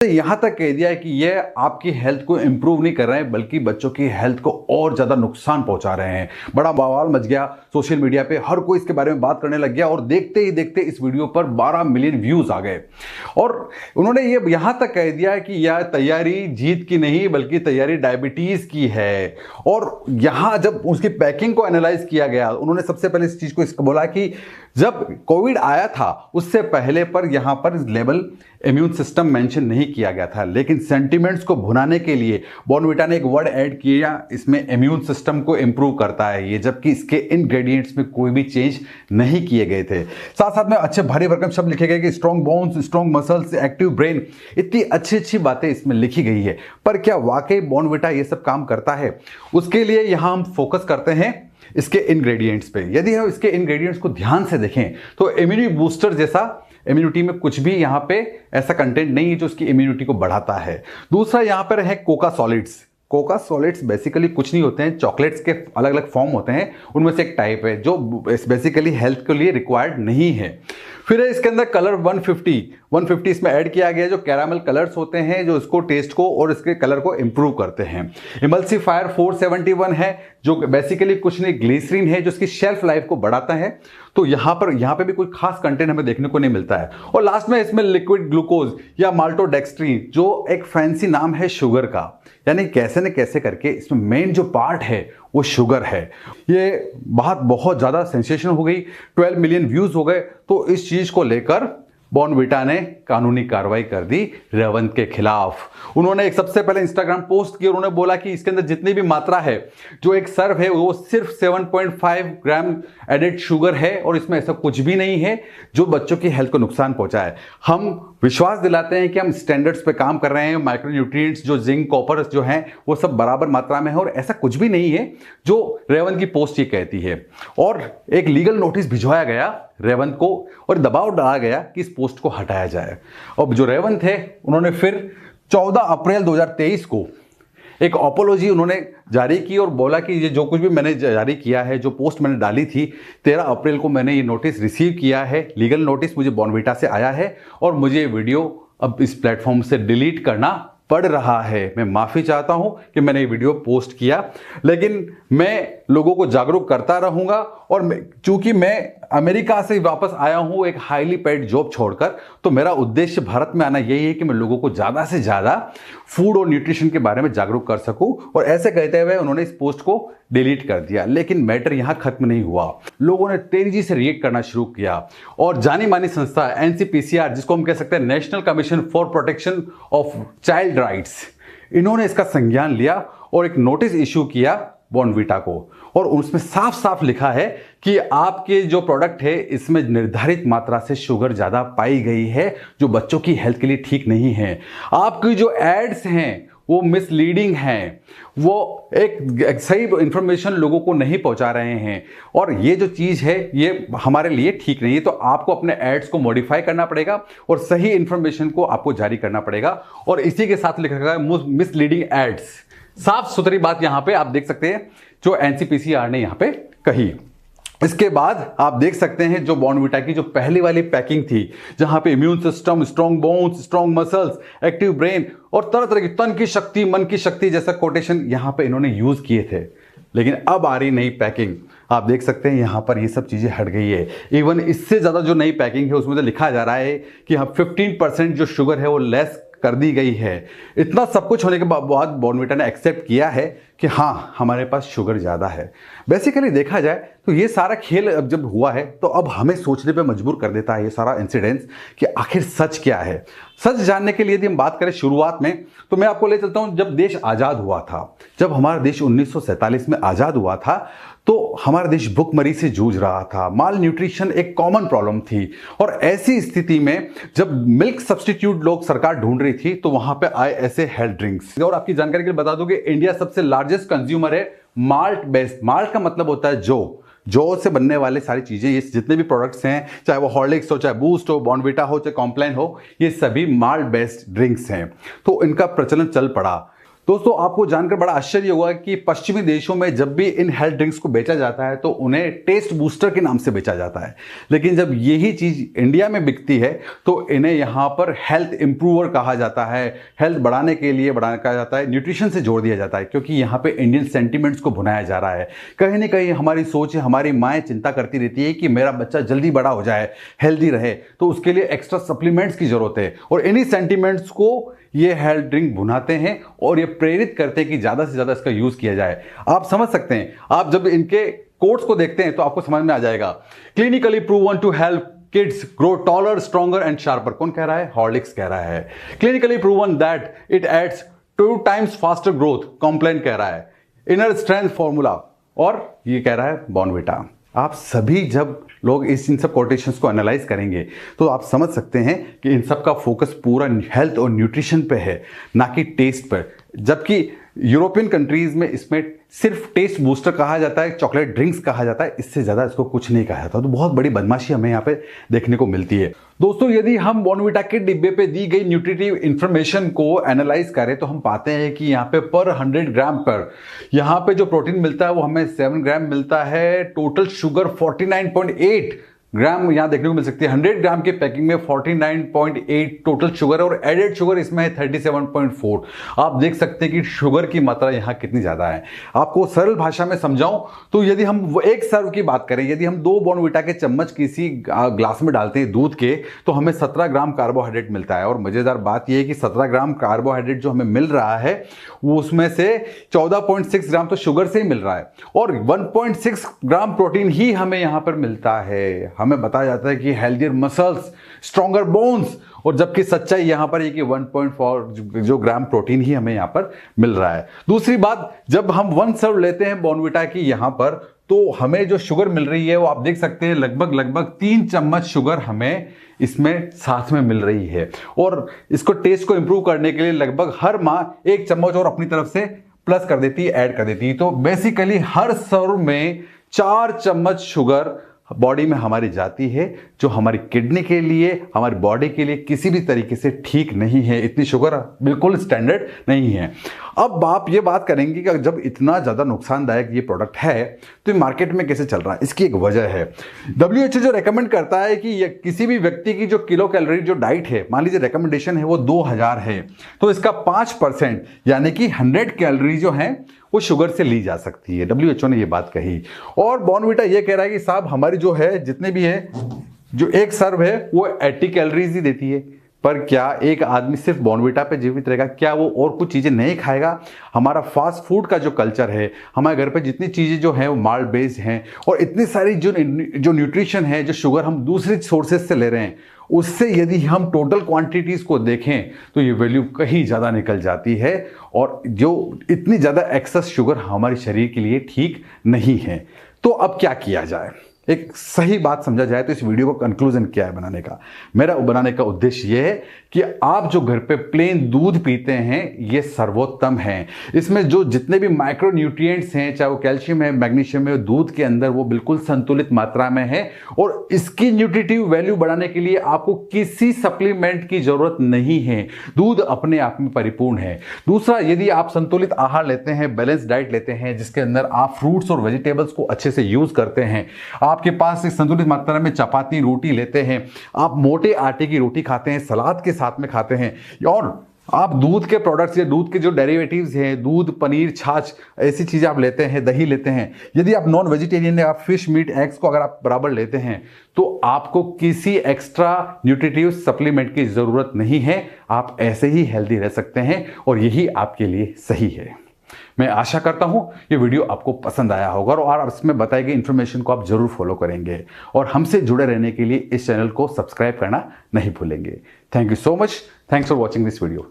यहां तक कह दिया है कि ये आपकी हेल्थ को इंप्रूव नहीं कर रहे हैं बल्कि बच्चों की हेल्थ को और ज्यादा नुकसान पहुंचा रहे हैं। बड़ा बवाल मच गया सोशल मीडिया पे, हर कोई इसके बारे में बात करने लग गया और देखते ही देखते इस वीडियो पर 12 मिलियन व्यूज आ गए। और उन्होंने ये यहां तक कह दिया है कि यह तैयारी जीत की नहीं बल्कि तैयारी डायबिटीज की है। और यहां जब उसकी पैकिंग को एनालाइज किया गया, उन्होंने सबसे पहले इस चीज को इसको बोला कि जब कोविड आया था उससे पहले पर यहां पर लेवल इम्यून सिस्टम मेंशन नहीं किया गया था, लेकिन सेंटिमेंट्स को भुनाने के लिए बॉर्नविटा ने एक वर्ड ऐड किया, इसमें इम्यून सिस्टम को इंप्रूव करता है ये, जबकि इसके इंग्रेडिएंट्स में कोई भी चेंज नहीं किए गए थे। साथ साथ में अच्छे भारी भरकम शब्द लिखे गए कि strong bones, strong muscles, active brain, इतनी अच्छी अच्छी बातें इसमें लिखी गई है। पर क्या वाकई बॉर्नविटा ये सब काम करता है? उसके लिए यहां हम फोकस करते हैं इसके इंग्रेडिएंट्स पे। यदि हम इसके इंग्रेडिएंट्स को ध्यान से देखें तो इम्यूनिटी बूस्टर जैसा इम्यूनिटी में कुछ भी यहां पे ऐसा कंटेंट नहीं है जो उसकी इम्यूनिटी को बढ़ाता है। दूसरा यहां पर है Coca solids. Coca solids basically कुछ नहीं होते हैं, चॉकलेट्स के अलग अलग फॉर्म होते हैं, उनमें से एक टाइप है जो बेसिकली हेल्थ के लिए रिक्वायर्ड नहीं है। फिर है इसके अंदर कलर 150 इसमें ऐड किया गया है, जो कैरामल कलर्स होते हैं जो इसको टेस्ट को और इसके कलर को इंप्रूव करते हैं। इमल्सिफायर 471 है जो बेसिकली कुछ नहीं ग्लिसरीन है जो इसकी शेल्फ लाइफ को बढ़ाता है। तो यहां पे भी कोई खास कंटेंट हमें देखने को नहीं मिलता है। और लास्ट में इसमें लिक्विड ग्लूकोज या माल्टोडेक्सट्रीन जो एक फैंसी नाम है शुगर का, यानी कैसे न कैसे करके इसमें मेन जो पार्ट है वो शुगर है। ये बात बहुत ज्यादा सेंसेशन हो गई, 12 मिलियन व्यूज हो गए। तो इस चीज को लेकर बॉर्नविटा ने कानूनी कार्रवाई कर दी रेवंत के खिलाफ। उन्होंने एक सबसे पहले इंस्टाग्राम पोस्ट की और उन्होंने बोला कि इसके अंदर जितनी भी मात्रा है जो एक सर्व है वो सिर्फ 7.5 ग्राम एडेड शुगर है और इसमें ऐसा कुछ भी नहीं है जो बच्चों की हेल्थ को नुकसान पहुंचाए। हम विश्वास दिलाते हैं कि हम स्टैंडर्ड्स पे काम कर रहे हैं, माइक्रोन्यूट्रिएंट्स जो जिंक कॉपर जो हैं वो सब बराबर मात्रा में है और ऐसा कुछ भी नहीं है जो रेवंत की पोस्ट ये कहती है। और एक लीगल नोटिस भिजवाया गया रेवंत को और दबाव डाला गया कि इस पोस्ट को हटाया जाए। अब जो रेवंत है उन्होंने फिर 14 अप्रैल 2023 को एक अपोलॉजी उन्होंने जारी की और बोला कि ये जो कुछ भी मैंने जारी किया है, जो पोस्ट मैंने डाली थी 13 अप्रैल को मैंने ये नोटिस रिसीव किया है, लीगल नोटिस मुझे बॉर्नविटा से आया है और मुझे ये वीडियो अब इस प्लेटफॉर्म से डिलीट करना पड़ रहा है। मैं माफी चाहता हूं कि मैंने ये वीडियो पोस्ट किया, लेकिन मैं लोगों को जागरूक करता रहूंगा। और चूंकि मैं अमेरिका से वापस आया हूं एक हाईली पेड जॉब छोड़कर, तो मेरा उद्देश्य भारत में आना यही है कि मैं लोगों को ज्यादा से ज्यादा फूड और न्यूट्रिशन के बारे में जागरूक कर सकूं। और ऐसे कहते हुए उन्होंने इस पोस्ट को डिलीट कर दिया, लेकिन मैटर यहां खत्म नहीं हुआ। लोगों ने तेजी से रिएक्ट करना शुरू किया और जानी मानी संस्था एनसीपीसीआर, जिसको हम कह सकते हैं national commission for protection of child rights, इन्होंने इसका संज्ञान लिया और एक नोटिस इश्यू किया बॉर्नविटा को। और उसमें साफ साफ लिखा है कि आपके जो प्रोडक्ट है इसमें निर्धारित मात्रा से शुगर ज्यादा पाई गई है जो बच्चों की हेल्थ के लिए ठीक नहीं है। आपकी जो एड्स हैं वो मिसलीडिंग हैं, वो एक सही इंफॉर्मेशन लोगों को नहीं पहुंचा रहे हैं और ये जो चीज है ये हमारे लिए ठीक नहीं है। तो आपको अपने एड्स को मॉडिफाई करना पड़ेगा और सही इंफॉर्मेशन को आपको जारी करना पड़ेगा। और इसी के साथ लिखा गया है मिसलीडिंग एड्स। साफ सुथरी बात यहां पे आप देख सकते हैं जो एनसीपीसीआर ने यहां पे कही। इसके बाद आप देख सकते हैं जो बॉर्नविटा की जो पहली वाली पैकिंग थी, जहां पे immune system, strong bones, strong muscles, active brain और तरह तरह की तन की शक्ति, मन की शक्ति जैसा कोटेशन यहां पे इन्होंने यूज किए थे, लेकिन अब आ रही नई पैकिंग। आप देख सकते हैं यहां पर ये सब चीजें हट गई है। इवन इससे ज्यादा जो नई पैकिंग है उसमें तो लिखा जा रहा है कि हाँ 15% जो शुगर है वो लेस कर दी गई है। इतना सब कुछ होने के बाद बॉर्नविटा ने एक्सेप्ट किया है कि हाँ हमारे पास शुगर ज्यादा है। बेसिकली देखा जाए तो ये सारा खेल अब जब हुआ है तो अब हमें सोचने पे मजबूर कर देता है ये सारा इंसिडेंस कि आखिर सच क्या है। सच जानने के लिए यदि हम बात करें शुरुआत में, तो मैं आपको ले चलता हूं जब देश आजाद हुआ था, जब हमारा देश 1947 में आजाद हुआ था, तो हमारा देश भुखमरी से जूझ रहा था। माल न्यूट्रिशन एक कॉमन प्रॉब्लम थी और ऐसी स्थिति में जब मिल्क सब्स्टिट्यूट लोग सरकार ढूंढ रही थी तो वहां पे आए ऐसे हेल्थ ड्रिंक्स। और आपकी जानकारी के लिए बता दूं कि इंडिया सबसे लार्जेस्ट कंज्यूमर है माल्ट बेस्ड। माल्ट का मतलब होता है जौ से बनने वाले सारी चीजें, ये जितने भी प्रोडक्ट्स हैं, चाहे वो हॉर्लिक्स हो, चाहे बूस्ट हो, बॉर्नविटा हो, चाहे कॉम्प्लान हो, ये सभी माल्ट बेस्ड ड्रिंक्स हैं। तो इनका प्रचलन चल पड़ा। दोस्तों आपको जानकर बड़ा आश्चर्य होगा कि पश्चिमी देशों में जब भी इन हेल्थ ड्रिंक्स को बेचा जाता है तो उन्हें टेस्ट बूस्टर के नाम से बेचा जाता है, लेकिन जब यही चीज इंडिया में बिकती है तो इन्हें यहाँ पर हेल्थ इंप्रूवर कहा जाता है, हेल्थ बढ़ाने के लिए कहा जाता है, न्यूट्रिशन से जोड़ दिया जाता है, क्योंकि यहाँ पे इंडियन सेंटिमेंट्स को भुनाया जा रहा है। कहीं ना कहीं हमारी सोच है, हमारी माएँ चिंता करती रहती है कि मेरा बच्चा जल्दी बड़ा हो जाए, हेल्दी रहे, तो उसके लिए एक्स्ट्रा सप्लीमेंट्स की जरूरत है, और इन्हीं सेंटिमेंट्स को ये हेल्थ ड्रिंक भुनाते हैं और ये प्रेरित करते हैं कि ज्यादा से ज्यादा इसका यूज किया जाए। आप समझ सकते हैं, आप जब इनके कोट्स को देखते हैं तो आपको समझ में आ जाएगा। Clinically proven to help kids grow taller, stronger and sharper. कौन कह रहा है? हॉर्लिक्स कह रहा है। Clinically proven that it aids 2 times faster growth, Complan कह रहा है। इनर स्ट्रेंथ फॉर्मूला, और ये कह रहा है बॉर्नविटा। आप सभी जब लोग इन सब कोटेशंस को एनालाइज करेंगे तो आप समझ सकते हैं कि इन सब का फोकस पूरा हेल्थ और न्यूट्रिशन पे है, ना कि टेस्ट पर। जबकि यूरोपियन कंट्रीज में इसमें सिर्फ टेस्ट बूस्टर कहा जाता है, चॉकलेट ड्रिंक्स कहा जाता है, इससे ज़्यादा इसको कुछ नहीं कहा जाता। तो बहुत बड़ी बदमाशी हमें यहाँ पे देखने को मिलती है। दोस्तों यदि हम बॉर्नविटा के डिब्बे पे दी गई न्यूट्रिटिव इंफॉर्मेशन को एनालाइज करें तो हम पाते हैं कि यहाँ पे पर 100 ग्राम पर यहाँ पे जो प्रोटीन मिलता है वो हमें 7 ग्राम मिलता है। टोटल शुगर 49.8 ग्राम यहाँ देखने को मिल सकती है। 100 ग्राम के पैकिंग में 49.8 टोटल शुगर, और एडेड शुगर इसमें है 37.4। आप देख सकते हैं कि शुगर की मात्रा यहाँ कितनी ज़्यादा है। आपको सरल भाषा में समझाऊं तो यदि हम एक सर्व की बात करें, यदि हम 2 बॉर्नविटा के चम्मच किसी ग्लास में डालते हैं दूध के, तो हमें 17 ग्राम कार्बोहाइड्रेट मिलता है। और मज़ेदार बात यह है कि 17 ग्राम कार्बोहाइड्रेट जो हमें मिल रहा है वो उसमें से 14.6 ग्राम तो शुगर से ही मिल रहा है, और 1.6 ग्राम प्रोटीन ही हमें यहाँ पर मिलता है। हमें बताया जाता है कि हेल्दियर मसल्स, स्ट्रॉन्गर बोन्स, और जबकि सच्चाई यहां पर है कि 1.4 जो ग्राम प्रोटीन ही हमें यहां पर मिल रहा है। दूसरी बात, जब हम 1 सर्व लेते हैं बॉर्नविटा की यहां पर, तो हमें जो शुगर मिल रही है वो आप देख सकते हैं लगभग 3 चम्मच शुगर हमें इसमें साथ में मिल रही है। और इसको टेस्ट को इंप्रूव करने के लिए लगभग हर माह 1 चम्मच और अपनी तरफ से प्लस कर देती है, ऐड कर देती है। तो बेसिकली हर सर्व में 4 चम्मच शुगर बॉडी में हमारी जाती है, जो हमारी किडनी के लिए, हमारी बॉडी के लिए किसी भी तरीके से ठीक नहीं है। इतनी शुगर बिल्कुल स्टैंडर्ड नहीं है। अब आप ये बात करेंगे कि जब इतना ज़्यादा नुकसानदायक ये प्रोडक्ट है तो ये मार्केट में कैसे चल रहा है? इसकी एक वजह है। WHO जो रेकमेंड करता है कि ये किसी भी व्यक्ति की जो किलो कैलोरी जो डाइट है, मान लीजिए रेकमेंडेशन है वो 2000 है, तो इसका 5% यानी कि 100 कैलोरी जो है वो शुगर से ली जा सकती है। WHO ने ये बात कही। और बॉर्नविटा ये कह रहा है कि साहब हमारी जो है जितने भी है, जो एक सर्व है वो 80 कैलोरीज ही देती है। पर क्या एक आदमी सिर्फ बॉर्नविटा पे जीवित रहेगा? क्या वो और कुछ चीज़ें नहीं खाएगा? हमारा फास्ट फूड का जो कल्चर है, हमारे घर पे जितनी चीज़ें जो हैं वो माल्ट बेस्ड हैं, और इतनी सारी जो न्यूट्रिशन है, जो शुगर हम दूसरे सोर्सेज से ले रहे हैं, उससे यदि हम टोटल क्वांटिटीज़ को देखें तो ये वैल्यू कहीं ज़्यादा निकल जाती है, और जो इतनी ज़्यादा एक्सेस शुगर हमारे शरीर के लिए ठीक नहीं है। तो अब क्या किया जाए? एक सही बात समझा जाए तो इस वीडियो को कंक्लूजन क्या है बनाने का? मेरा बनाने का उद्देश्य यह है कि आप जो घर पे प्लेन दूध पीते हैं ये सर्वोत्तम है। इसमें जो जितने भी माइक्रो न्यूट्रिएंट्स हैं, चाहे वो कैल्शियम है, मैग्नीशियम है, दूध के अंदर वो बिल्कुल संतुलित मात्रा में है, और इसकी न्यूट्रिटिव वैल्यू बढ़ाने के लिए आपको किसी सप्लीमेंट की जरूरत नहीं है। दूध अपने आप में परिपूर्ण है। दूसरा, यदि आप संतुलित आहार लेते हैं, बैलेंस डाइट लेते हैं, जिसके अंदर आप फ्रूट्स और वेजिटेबल्स को अच्छे से यूज करते हैं, आपके पास एक संतुलित मात्रा में चपाती रोटी लेते हैं, आप मोटे आटे की रोटी खाते हैं, सलाद के साथ में खाते हैं, और आप दूध के प्रोडक्ट्स या दूध के जो डेरिवेटिव्स हैं, दूध, पनीर, छाछ, ऐसी चीज़ें आप लेते हैं, दही लेते हैं, यदि आप नॉन वेजिटेरियन है, आप फिश, मीट, एग्स को अगर आप बराबर लेते हैं, तो आपको किसी एक्स्ट्रा न्यूट्रिटिव सप्लीमेंट की ज़रूरत नहीं है। आप ऐसे ही हेल्दी रह सकते हैं, और यही आपके लिए सही है। मैं आशा करता हूं ये वीडियो आपको पसंद आया होगा, और इसमें बताई गई इंफॉर्मेशन को आप जरूर फॉलो करेंगे, और हमसे जुड़े रहने के लिए इस चैनल को सब्सक्राइब करना नहीं भूलेंगे। Thank you so much. Thanks for watching this video.